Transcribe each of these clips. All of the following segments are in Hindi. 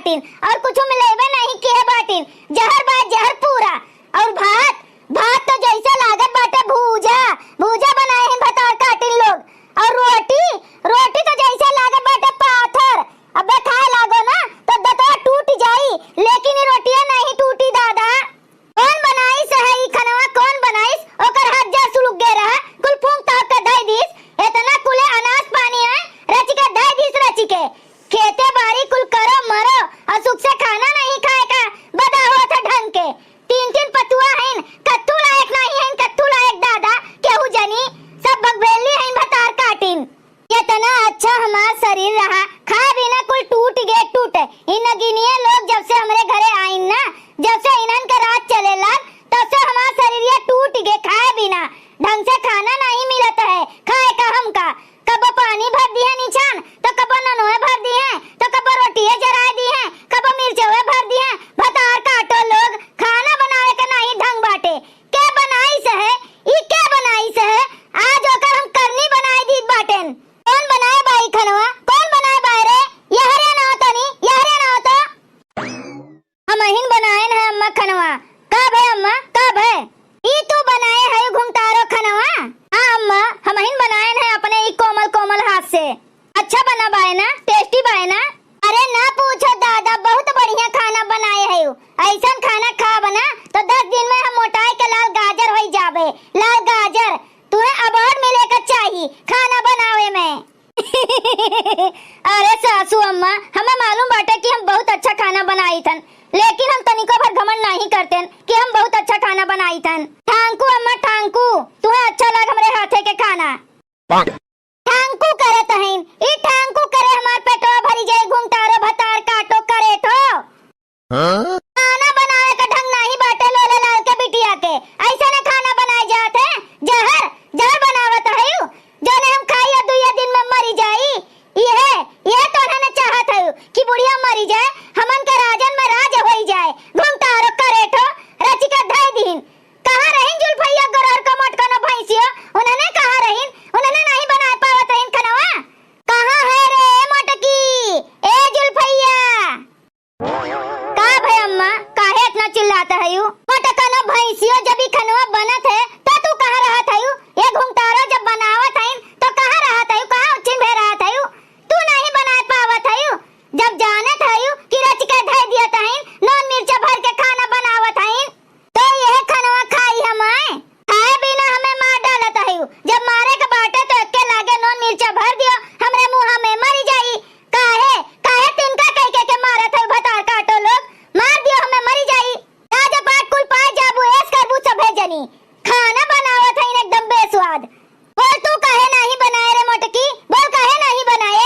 बाटिन और कुछ मिलेबे नहीं के बाटिन। जहर बा जहर पूरा। और भात भात तो जैसे लागत बाटे भूजा भूजा बनाए हैं भात और काटिन लोग। और रोटी रोटी तो जैसे लागत बाटे पाथर। अबे खाए लागो ना तो दतवा टूट जाई, लेकिन ये रोटियां नहीं टूटी दादा। कौन बनाई सही खनवा कौन बनाई? ओकर हाथ जा सुलग गे रहा कुल फूंक ताप के धई दिस। इतना कुले अनाज पानी है रच के धई दिस रच के। खेते बाड़ी कुल करो मरो और सुख से खाना नहीं खाए का बदा हो था ढंग के। तीन तीन पतुआ हैं कत्तू लायक नहीं हैं कत्तू लायक दादा केहू जनी सब बगबेली हैं भतार काटिन। इतना अच्छा हमार शरीर रहा खाए बिना कुल टूट गए टूटे। इन गिनिए लोग जब से हमरे घरे आइन ना जब से इनन का रात चले लाग तब से हमार शरीर ये टूट गए खाए बिना। ढंग से खाना नहीं मिलता है खाए का हमका। कब पानी भर दिए निछान तो कब ननोए भर दिए तो कब रोटियां जरा दी हैं कब मिर्चोए भर दिए। भतार काटो लोग खाना बनाए का नहीं ढंग बाटे। के बनाई से है ई के बनाई से है आज ओकर हम करनी बनाई दी बाटेन। कौन बनाए बाई खनवा कौन बनाए बारे? यहरे ना तनी यहरे ना तो हम हिन बनाए है अम्मा खनवा। कब है अम्मा कब है? ई तू बनाए है घुंगटारो खनवा? हां अम्मा हम हिन बनाए है अपने ई कोमल कोमल हाथ से। अच्छा बना बाए ना टेस्टी बाए ना? अरे ना पूछो दादा बहुत बढ़िया खाना बनाए है। ऐसा खाना खा बना तो 10 दिन में हम मोटाई के लाल गाजर हो जाबे। लाल गाजर तुम्हें अवार्ड मिलेगा चाहिए खाना बनावे में। अरे सासू अम्मा हमें मालूम बाटे कि हम बहुत अच्छा खाना बनाई थन, लेकिन हम तनिको भर घमंड नहीं करते कि हम बहुत अच्छा खाना बनाई थन। ठांकू अम्मा ठांकू तुम्हें अच्छा लग हमरे हाथे के खाना। ठांकू करे तहन ई ठांकू करे हमार पेटवा भरी जाए घुंगटारो भतार काटो करे तो खाना बनावे का ढंग नहीं बाटे लोले लाल के बिटिया के। ऐसा ने खाना बनाए जाते जहर जहर बनावत है जोने हम खाई दुइया दिन में मरी जाई। ये तो उन्होंने चाहत है कि बुढ़िया मरी जाए हमन के राजन में राज होई जाए। घुंगटारो करे तो रच के धई दीन। कहां रहिन जुल्फैया गरर का मटकन भैंसियो उन्होंने कहां रहिन उन्होंने नहीं बना पावत रहिन खनवा। कहां है रे मटकी ए जुल्फैया? का भाई अम्मा काहे इतना चिल्लाता है यू? मटकन भैंसियो जब ई खनवा बनत है तो तू कहां रहत है यू? ये घुंगटारो जब बनावत है तो कहां रहत है यू? कहां उचिन भे रहत है यू? तू नहीं बना पावत है यू? जब जानत है यू कि रच के धई दियत है नॉन मिर्चा भर के खाना बनावत है तो यह खनवा खाई हमाए खाए बिना हमें मार डालत है यू। जब मारे के बाटे तो के लागे नॉन मिर्चा भर दियो हमरे मुंह में मरी जाई। काहे काहे तिनका कह के मारत है भतार काटो लोग मार दियो हमें मरी जाई। राजा बाट कुल पाए जाबू ऐस करबू सब भेजनी खाना बनावत है एकदम बेस्वाद। बोल तू काहे नहीं बनाए रे मटकी बोल काहे नहीं बनाए?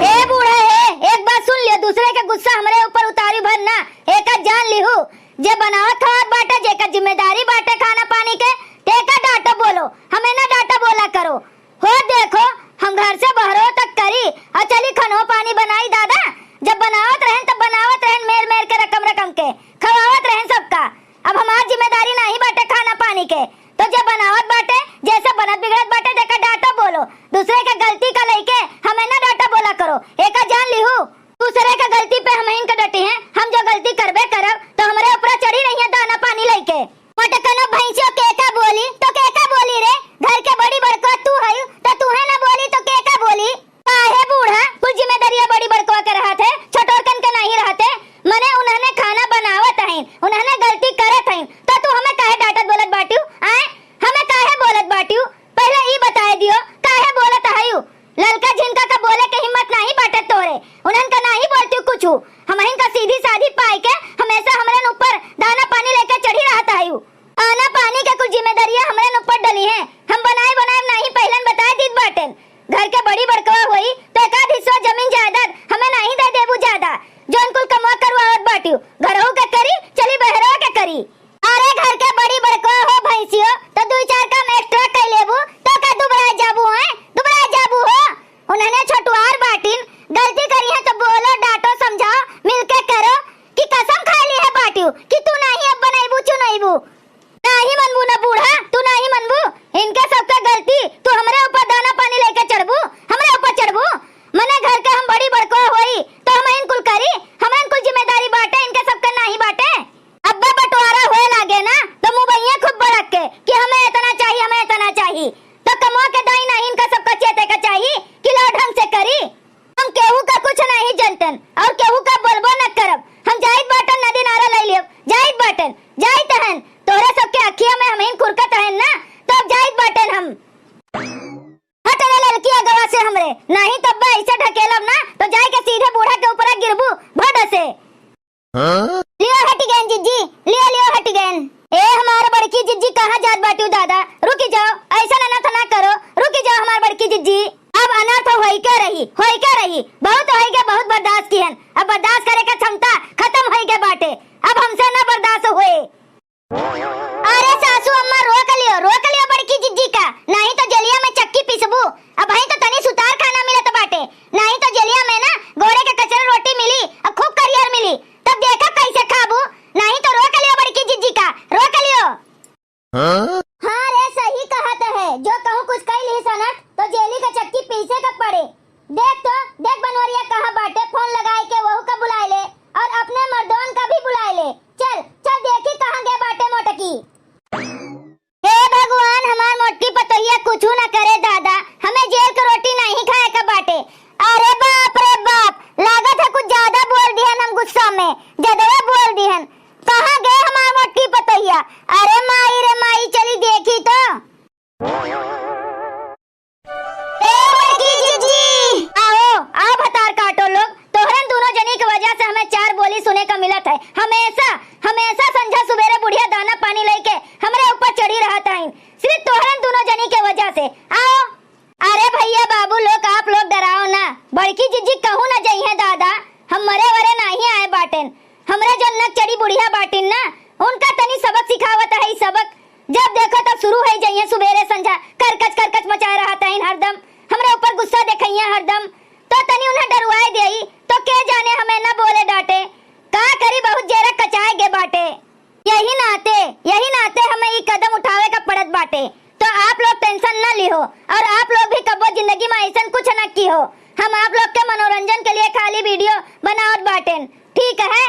ए बूढ़ा है एक बात सुन लियो दूसरे के गुस्सा हमरे ऊपर उतारी भर ना एक जान लिहू जे बनावत खावत बाटे जेका जिम्मेदारी बाटे खाना पानी के तेका डाटा बोलो हमें ना डाटा बोला करो। हो देखो हम घर से बहरो तक करी और चली खनो पानी बनाई दादा। जब बनावत रहन तब बनावत रहन मेर मेर के रकम रकम के खवावत रहन सबका। अब हमार जिम्मेदारी नहीं बाटे खाना पानी के तो जब बनावत बाटे जैसे बनत बिगड़त बाटे देखा डाटा बोलो दूसरे के गलती का लेके हमें ना डाटा बोला करो। एका जान लिहू दूसरे के गलती पे हम इनका डटी हैं हम जो गलती करबे करब तो हमारे ऊपर चढ़ी रही है दाना पानी लेके। मटकन भैंसियो केका बोली तो केका बोली रे? घर के बड़ी बड़को तू है तो तू है ना बोली तो केका बोली? काहे बूढ़ा कुल जिम्मेदारी बड़ी बड़को के रहा थे छोटोरकन के नहीं रहते। मने उन्होंने खाना बनावत है उन्होंने गलती करत है तो तू हमें काहे डांटत बोलत बाटियो? आए हमें काहे बोलत बाटियो पहले ई बताए दियो काहे बोलत है यू? ललका झिनका का बोले के हिम्मत नहीं बाटे तोरे उन्हन का नहीं बोलती कुछ हम इनका सीधी साधी पाई के हमेशा हमरे ऊपर दाना पानी लेके चढ़ी रहता है यू। आना पानी के कुछ जिम्मेदारियां हमरे ऊपर डली हैं हम बनाए नहीं पहले बताए दीद बाटे। घर के बड़ी बड़कवा हुई तो एक आध हिस्सा जमीन जायदाद हमें नहीं दे देबू ज्यादा जोन कुल कमा करवावत बाटियो घरहू के करी चली बहरो के करी। अरे घर के बड़ी बड़कवा हो भैंसियो तो 2-4 काम एक्स्ट्रा कर लेबू तो का दुबरा जाबू है दुबरा जाबू हो। उन्होंने छोटुआर बाटिन गलती करी है तो बोलो डांटो समझाओ मिलके करो कि कसम खा ली है बाटी हन और केहू का बोलबो न करब। हम जाइत बाटन नदी नारा ले लियो, जाइत बाटन जाइत हन। तोरे सबके अखिया में हमहिन खुरकत हन ना, तो अब जाइत बाटन हम। हट रे लड़की अगवा से हमरे, नहीं तब बा ऐसे ढकेलब ना तो जाए के सीधे बूढ़ा के ऊपर गिरबू भट से। लियो हट गए जिज्जी, लियो लियो हट गए। ए हमार बड़की जिज्जी कहाँ जात बाटू दादा, रुकी जाओ, ऐसा अनर्थ ना करो, रुकी जाओ हमार बड़की जिज्जी। अब अनर्थ होई के रही, बहुत होई के बहुत बर्दाश्त की हन, अब बर्दाश्त करे का क्षमता खत्म होई के बाटे, अब हमसे ना बर्दाश्त होए। अरे सासू अम्मा रोक लियो बड़की जिज्जी का, नहीं तो जलिया में चक्की पीसबू। अब भाई तो तनी सुतार खाना मिलत बाटे, नहीं तो जलिया में ना गोड़े के कचरा रोटी मिली और खूब करियर मिली, तब देखा कैसे खाबू। नहीं तो रोक लियो बड़की जिज्जी का, रोक लियो। हाँ रे सही कहत है, जो कहूँ कुछ कह ली सनत तो जेली का चक्की पीसे का पड़े। देख बनवरिया कहाँ बाटे, फोन लगाए के वहू का बुलाए ले और अपने मर्दोन का भी बुलाए ले। चल चल देखी कहाँ गए बाटे मोटकी। हे भगवान हमार मोटकी पतोहिया कुछ न करे दादा, हमें जेल की रोटी नहीं खाए का बाटे। अरे बाप रे बाप, लागत है कुछ ज्यादा बोल दिहन, हम गुस्सा में ज्यादा बोल दिहन। कहाँ गए हमार मोटकी पतोहिया? अरे माई रे माई, चली देखी तो। आओ भतार काटो लोग, तोहरन दोनों जनी की वजह से हमें चार बोली सुने का मिलत है। हमेशा संझा सुबेरे बुढ़िया दाना पानी लेके हमरे ऊपर चढ़ी रहता है, सिर्फ तोहरन दोनों जनी के वजह से। आओ। अरे भैया बाबू लोग, आप लोग डराओ ना, बड़की जिज्जी कहूँ न जाइए दादा, हम मरे वरे नहीं आए बाटेन। हमरे जो नक चढ़ी बुढ़िया बाटिन ना, उनका तनी सबक सिखावत है। सबक जब देखो तब शुरू हो जाइए सुबेरे संझा करकच मचा रहता है हरदम, हमरे ऊपर गुस्सा दिखाइए हरदम, तो तनी उन्हें डरवाए देई तो के जाने हमें न बोले डांटे। का करी बहुत जेरा कचाए गे बाटे, यही नाते हमें ये कदम उठावे का पड़त बाटे। तो आप लोग टेंशन न लिहो और आप लोग भी कबो जिंदगी में ऐसा कुछ न की हो। हम आप लोग के मनोरंजन के लिए खाली वीडियो बनावत बाटेन, ठीक है?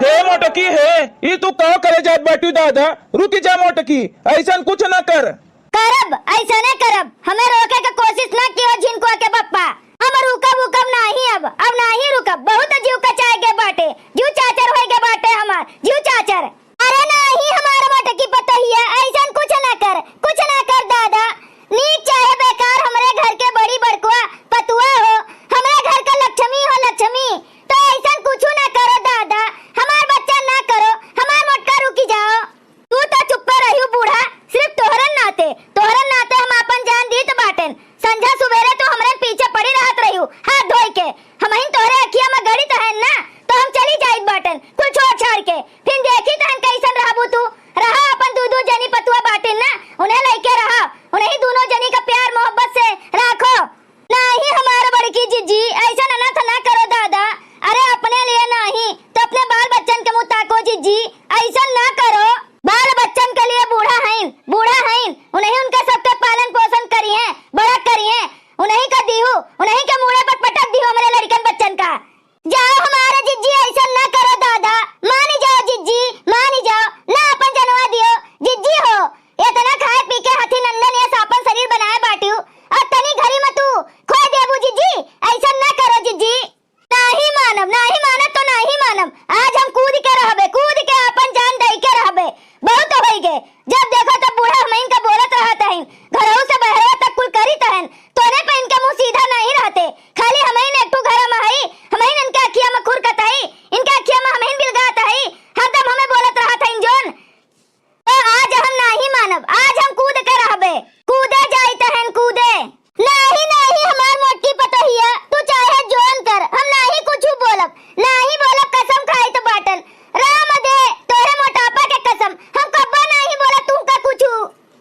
हे मोटकी है, ये तू कहाँ करे जात बाटू दादा, रुकी जा मोटकी, ऐसा कुछ न कर। करब ऐसा नहीं करब, हमें रोके का कोशिश न कियो झिनकुआ के पप्पा। हम रुकब नहीं, अब नहीं रुकब, बहुत जीव कचाए गे बाटे, जीव चाचर होए गे बाटे हमार जीव चाचर। अरे नहीं हमारा मोटकी पतोहिया, ऐसा कुछ ना कर दादा, नीक चाहे बेकार हमरे घर के बड़ी बड़कुआ पतुआ हो, हमरे घर का लक्ष्मी, तो ऐसा कुछ ना करो दादा, हमार बच्चा ना करो, हमार मोटका रुकी जाओ। तू तो चुप रहियो बूढ़ा, सिर्फ तोहरन नाते हम अपन जान दीत बाटेन। संझा सुबेरे तो हमरे पीछे पड़ी रहत रहियो हाथ धोई के, हमहिन तोहरे अखिया में गड़ित हन ना, तो हम चली जाइत बाटेन कुल छोड़ छाड़ के। फिर देखी तहन कैसन रहबू तू, रहा अपन दू जनी पतुआ बाटेन ना, उन्हें लेके रहा, उन्हें दोनों जनी का प्यार मोहब्बत से राखो। नहीं हमारा बड़की जिज्जी, ऐसा अनर्थ ना करो दादा। अरे अपने लिए नहीं तो अपने बाल बच्चन के मुंह ताको जिज्जी, ऐसा ना करो। बाल बच्चन के लिए बूढ़ा हैं, उन्हें उनके सबके पालन पोषण करिए, बड़ा करिए, उन्हें का दीहू, उन्हें के मुंह पर पटक दीहू हमारे लड़कन बच्चन का। जाओ हमारे जिज्जी, ऐसा ना करो दादा, मानी जाओ जिज्जी, मानी जाओ ना, अपन जनवा दियो जिज्जी हो। इतना खाए पी के हाथी नंदन ये सापन शरीर बनाए बाटियो और तनी घरी में तू खोए देबू जिज्जी, ऐसा ना करो जिज्जी। नहीं मानब तो नहीं मानब, आज हम कूद के अपन जान दे के रहबे। बहुत होई गे, जब देखो तब बूढ़ा हमें का बोलत रहता है, घरों से बहरों तक कुल करी तहन, तोने पे इनका मुंह सीधा नहीं रहते, खाली हमें एक घर में आई, हमें इनके अखिया में खुरकत है, इनके अखिया में हमें बिलगात है, हरदम हमें बोलत रहता है जोन। तो आज हम नहीं मानब, आज हम कूद के रहबे, कूदे जाई तहन कूदे। नहीं हमार मोटकी पतोहिया, तू चाहे जोन कर, हम नहीं कुछ बोलब, कसम खाई तो बाटन, राम दे तोरे मोटापा के कसम, हम कब्बा नहीं बोला तू का कुछ।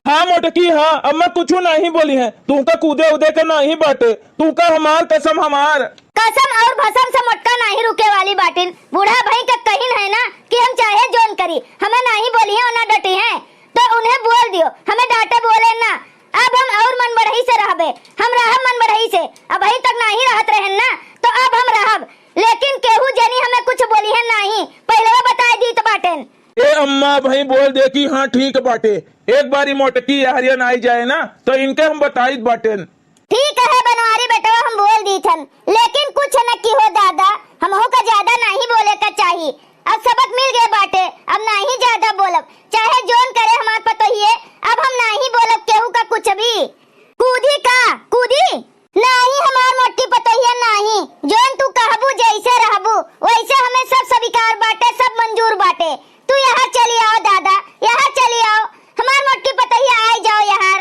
हाँ मोटकी हाँ, अब मैं कुछ नहीं बोली है, तू का कूदे उदे के नहीं बाटे, तू का हमार कसम और भसम से मोटका नहीं रुके वाली बाटिन। बूढ़ा भाई का कहीं है ना कि हम चाहे जोन करी, हमें नहीं बोली है और ना डटी है, तो उन्हें बोल दियो, हमें डांटे बोले ना। अब हम और मन बढ़ई से रहबे, हम रहब मन बढ़ई से, अब अभी तक नहीं रहत रहन ना, तो अब हम रहब, लेकिन केहू जनी हमें कुछ बोली है नहीं, पहले वो बताए दी तो बाटेन। ए अम्मा भाई बोल दे कि हाँ ठीक बाटे, एक बारी मोटकी हरियन आई जाए ना तो इनके हम बताई बाटेन। ठीक है बनवारी बेटा, हम बोल दी थन, लेकिन कुछ न की जोन तू कहबू जैसे रहबू वैसे हमें सब स्वीकार बाटे, सब मंजूर बाटे। तू यहाँ चली आओ दादा, यहाँ चली आओ, हमार मोटकी पतैया आई जाओ यहाँ।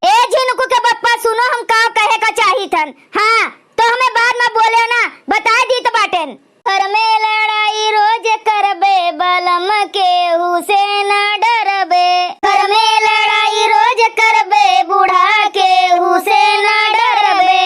ए झिनुकू के बप्पा सुनो, हम का कहे का चाही थन। हाँ तो हमें बाद में बोले ना, बता दी तो बाटेन। घर में लड़ाई रोज करबे, बलम के हुसैन डरबे। घर में लड़ाई रोज करबे, बूढ़ा के हुसैन डरबे।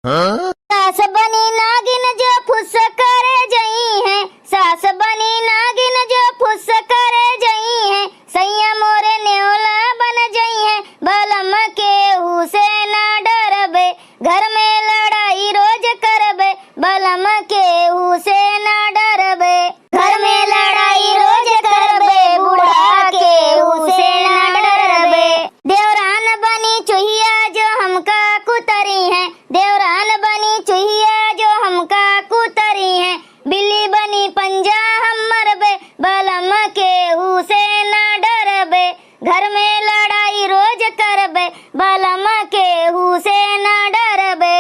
सास बनी नागिन जो फुस करे जई है, सास बनी नागिन जो फुस करे जई है, सैया मोरे न्योला बन जई है, बलम के हुसैन डरबे। घर में लड़ाई रोज करबे, बलम के हुसैन डरबे। घर में लड़ाई रोज करबे, बूढ़ा के हुसैन डरबे। देवरान बनी चुहिया जो हमका कुतरी है, देवरान बनी चुहिया जो हमका कुतरी है, बिल्ली बनी पंजा हम मरबे, बलम के हुसैन डरबे। घर में लड़ाई रोज करबे, बलम के हुसैन डरबे।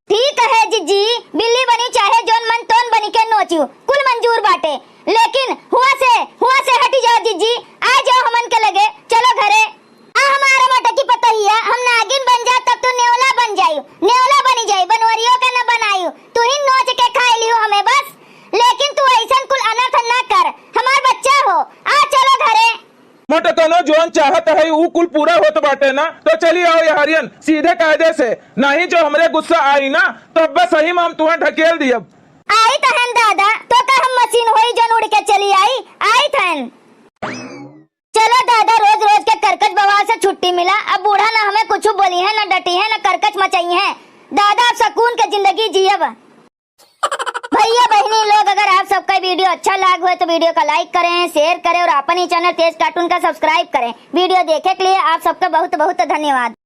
ठीक है जिज्जी, बिल्ली बनी चाहे जोन मन तोन बनी के नोचियो, कुल मंजूर बाटे। लेकिन हुआ से हटी जाओ जिज्जी, आ जाओ हमन के लगे, चलो घरे। आ हमारा मटकी पतहिया, हम नागिन बन जा तब तू नेवला बन जायू, नेवला बनी जाई, बनवरियों का न बनायू, तू ही नोच के खाई लियो हमें बस। लेकिन तू ऐसा कुल अनर्थ न कर, हमार बच्चा हो। आ चलो घरे। मोटकनो जोन चाहत है ऊ कुल पूरा होत बाटे ना, तो चली आओ यारियन सीधे कायदे से। नहीं जो हमरे गुस्सा आई ना तब बस सही में हम तुम्हें ढकेल दियब। आई थन दादा, तो का हम मशीन होई जन उड़ के चली आई थन। चलो दादा, रोज रोज के करकच बवाल से छुट्टी मिला, अब बूढ़ा ना हमें कुछ बोली है, न डटी है, न करकच मचाई है। दादा अब सुकून के जिंदगी जियब। भैया बहनी लोग, अगर आप सबका वीडियो अच्छा लगा हो तो वीडियो का लाइक करें, शेयर करें और अपने चैनल तेज कार्टून का सब्सक्राइब करें। वीडियो देखे के लिए आप सबका बहुत बहुत धन्यवाद।